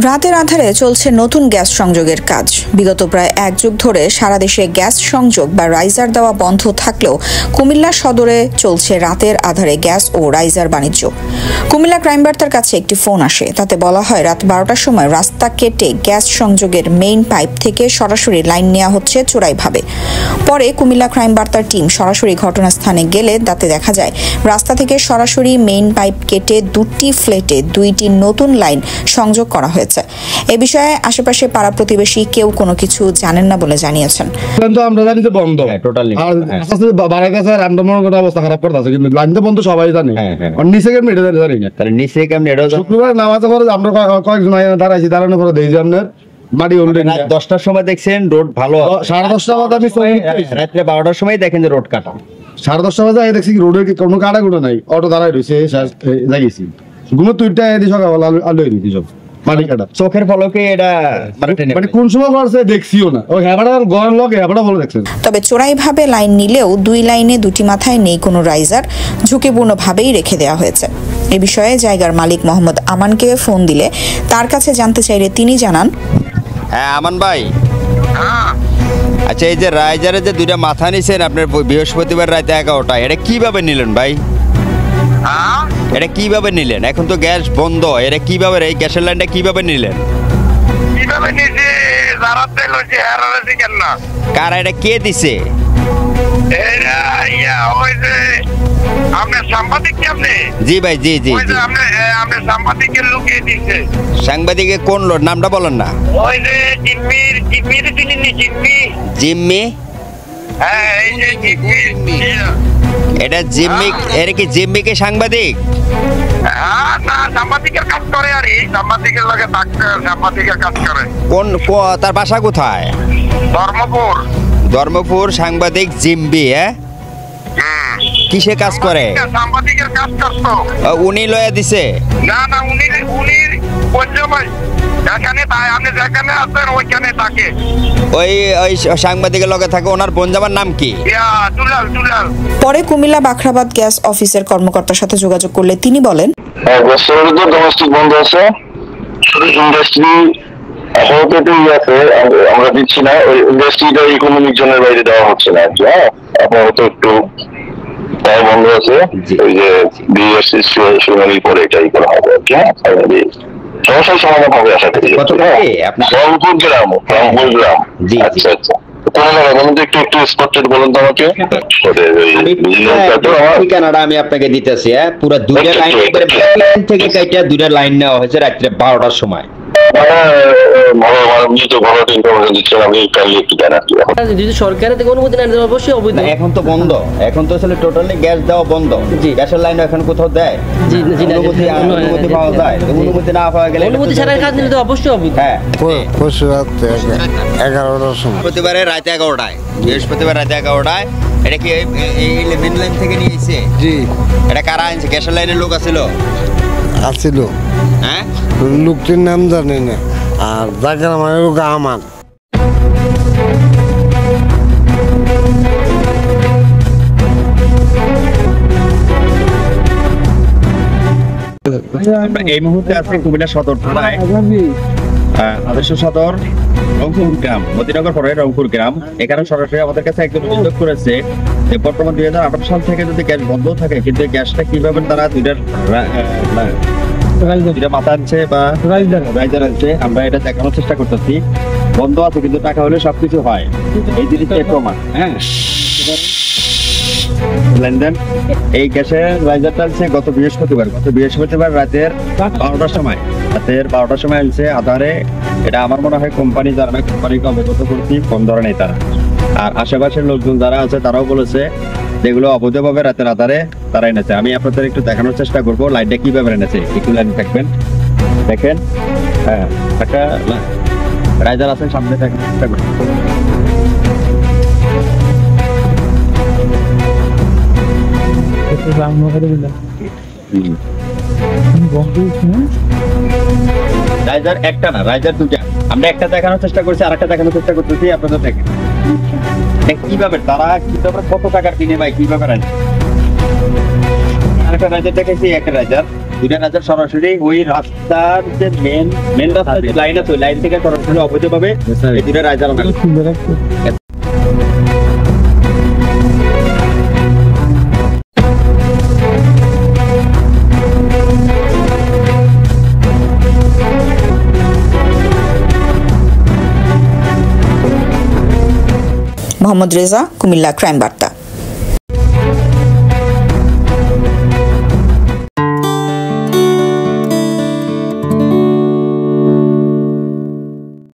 রাতের আঁধারে চলছে নতুন গ্যাস সংযোগের কাজ। বিগত প্রায় এক যুগ ধরে সারা দেশে গ্যাস সংযোগ বা রাইজার দেওয়া বন্ধ থাকলেও কুমিল্লা সদরে চলছে রাতের আঁধারে গ্যাস ও রাইজার বাণিজ্য। কুমিল্লা ক্রাইম বার্তার কাছে একটি ফোন আসে, তাতে বলা হয় রাত 12টার সময় রাস্তা কেটে গ্যাস সংযোগের মেইন পাইপ থেকে সরাসরি লাইন নেওয়া হচ্ছে চোরাইভাবে। পরে কুমিল্লা ক্রাইম বার্তার টিম সরাসরি ঘটনাস্থানে গেলে তাতে দেখা যায় রাস্তা থেকে সরাসরি মেইন পাইপ কেটে দুটি ফ্লেটে দুইটি নতুন লাইন সংযোগ করা হয়েছে। এ বিষয়ে আশেপাশে পাড়া প্রতিবেশী কেউ কোনো কিছু জানেন না বলে জানিয়েছেন। আমরা জানি যে বন্ধ টোটালি, অবস্থা খারাপ করতেছে, কিন্তু লাইন তো বন্ধ সবাই জানে। নিচে কেমন এটা জানি না, তাহলে নিচে কেমন এটা শুক্রবার নামাজ পড়ে আমরা কয়েকজন দাঁড়াইছি, দাঁড়ানোর পরে দেখি আপনার মাটি অলরেডি 10টার সময় দেখছেন রোড ভালো, 10:30 বাজে আমি রাত্রে 12টার সময় দেখেন যে রোড কাটা, 10:30 বাজে দেখছি রোডের কোনো কাটা গুলো নাই, অটো দাঁড়াই রয়েছে জাগিয়েছি ঘুমো তুইটা সকালবেলা আলো হয়ে সব মাটি কাটা চোখের পলকে এটা মানে কোন সময় করছে দেখছিও না, ওই হ্যাবাটা গরম লগে হ্যাবাটা ভালো দেখছেন। তবে চোরাইভাবে লাইন নিলেও দুই লাইনে দুটি মাথায় নেই কোনো রাইজার, ঝুঁকিপূর্ণভাবেই রেখে দেওয়া হয়েছে। এ বিষয়ে জায়গার মালিক মোহাম্মদ আমানকে ফোন দিলে তার কাছে জানতে চাইলে তিনি জানান, হ্যাঁ আমান ভাই, আচ্ছা এই যে রাইজারে যে দুইটা মাথা নিছেন আপনার বৃহস্পতিবার রাতে 11টা, এটা কিভাবে নিলেন ভাই? এটা কিভাবে নিলেন? এখন তো গ্যাস বন্ধ, এটা কিভাবে এই গ্যাসের লাইনটা কিভাবে নিলেন? কিভাবে নিছে যারা তেল হচ্ছে হারারে কেন না, কার এটা কে দিছে? এরা ইয়া ওই যে আপনি সাংবাদিক কি আপনি? জি ভাই, জি জি ওই জি। যে আপনি সাংবাদিকের লোকে দিছে। সাংবাদিকে কোন লোড নামটা বলেন না? ওই যে জিম্মির চিনি জিম্মি? হ্যাঁ এই যে জিম্মি। এটা জিম্মি, এটা কি জিম্মিকে সাংবাদিক? হ্যাঁ না, সাংবাদিকের কাজ করে আর এই সাংবাদিকের লগে থাকতে সাংবাদিকের কাজ করে। তার বাসা কোথায়? ধর্মপুর। ধর্মপুর সাংবাদিক জিম্বি, হ্যাঁ? কিসে কাজ করে? সাংবাদিকের কাজ করতো। উনি লয়া দিছে? না না, উনি পঞ্চমাই যেখানে আপনি যেখানে আছেন ওইখানে থাকে। ওই সাংবাদিকের লগে থাকে, ওনার বনজামার নাম কি? দুলাল। পরে কুমিল্লা বাখরাবাদ গ্যাস অফিসের কর্মকর্তার সাথে যোগাযোগ করলে তিনি বলেন, ডোমেস্টিক বন্ধ আছে, ইন্ডাস্ট্রি আছে আমরা দিচ্ছি না, ওই ইন্ডাস্ট্রিটা ইকোনমিক জোনের বাইরে দেওয়া হচ্ছে না আর কি। হ্যাঁ আপনার হয়তো একটু তাই বন্ধ আছে, ওই যে বিএসসি শুনানির পরে এটাই করা হবে আর কি। হ্যাঁ সমস্যার সমাধান হবে আশা করি। রংপুর গ্রাম। আচ্ছা ঠিকানাটা আমি আপনাকে দিতেছি। পুরো দুইটা লাইন থেকে দুইটা লাইন নেওয়া হয়েছে রাত্রে 12টার সময়। এখন তো বন্ধ, এখন তো আসলে টোটালি গ্যাস দেওয়া বন্ধ। গ্যাসের লাইন এখন কোথাও দেয়, অনুমতি পাওয়া যায়, অনুমতি না পাওয়া গেলে অনুমতি ছাড়া কাজ নিলে তো অবশ্যই হবে। হ্যাঁ পরশু রাত 11টার সময়, বৃহস্পতিবারে রাতে 11টায়, বৃহস্পতিবার রাতে 11টায়। এটা কি এই মেন লাইন থেকে নিয়েছে? জি। এটা কারা আনছে? গ্যাসের লাইনের লোক আছিল? হ্যাঁ, লোকটির নাম জানি না, আর যাকে আমার লোক আমার। এই মুহূর্তে আছে কুমিল্লা সদর থানায়, আদর্শ সদর রংপুর গ্রাম, মতিনগর পরে রংপুর গ্রাম। এখানে সরাসরি আমাদের কাছে একজন অভিযোগ করেছে যে বর্তমান 2018 সাল থেকে যদি গ্যাস বন্ধ থাকে, কিন্তু গ্যাসটা কিভাবে তারা দুইটা মাথা আনছে বা রাইজার আনছে, আমরা এটা দেখানোর চেষ্টা করতেছি। বন্ধ আছে কিন্তু টাকা হলে সবকিছু হয়, এই জিনিসটা প্রমাণ। হ্যাঁ লেনদেন এই গ্যাসের রাইজারটা আনছে গত বৃহস্পতিবার রাতের 12টার সময়, আনছে আধারে। এটা আমার মনে হয় কোম্পানি যারা, কোম্পানিকে অবগত করছি, ফোন ধরে নেই তারা। আর আশেপাশের লোকজন যারা আছে তারাও বলেছে যেগুলো অবৈধভাবে রাতের আধারে তারা এনেছে। আমি আপনাদের একটু দেখানোর চেষ্টা করবো লাইনটা কিভাবে এনেছে। একটু লাইন থাকবেন, দেখেন। হ্যাঁ একটা রাইজার আছে সামনে, দেখানোর চেষ্টা করবো। রাইজার একটা না, রাইজার দুটা। আমরা একটা দেখানোর চেষ্টা করছি, আর একটা দেখানোর চেষ্টা করতেছি, আপনাদের দেখেন কিভাবে তারা কিভাবে কত টাকার বিনিময়ে কিভাবে রাইজার। আরেকটা রাইজার দেখেছি, একটা রাইজার দুইটা রাইজার সরাসরি ওই রাস্তার যে মেন রাস্তার যে লাইন আছে ওই লাইন থেকে সরাসরি অবৈধভাবে এই দুইটা রাইজার মোহাম্মদ রেজা, কুমিল্লা ক্রাইম বার্তা।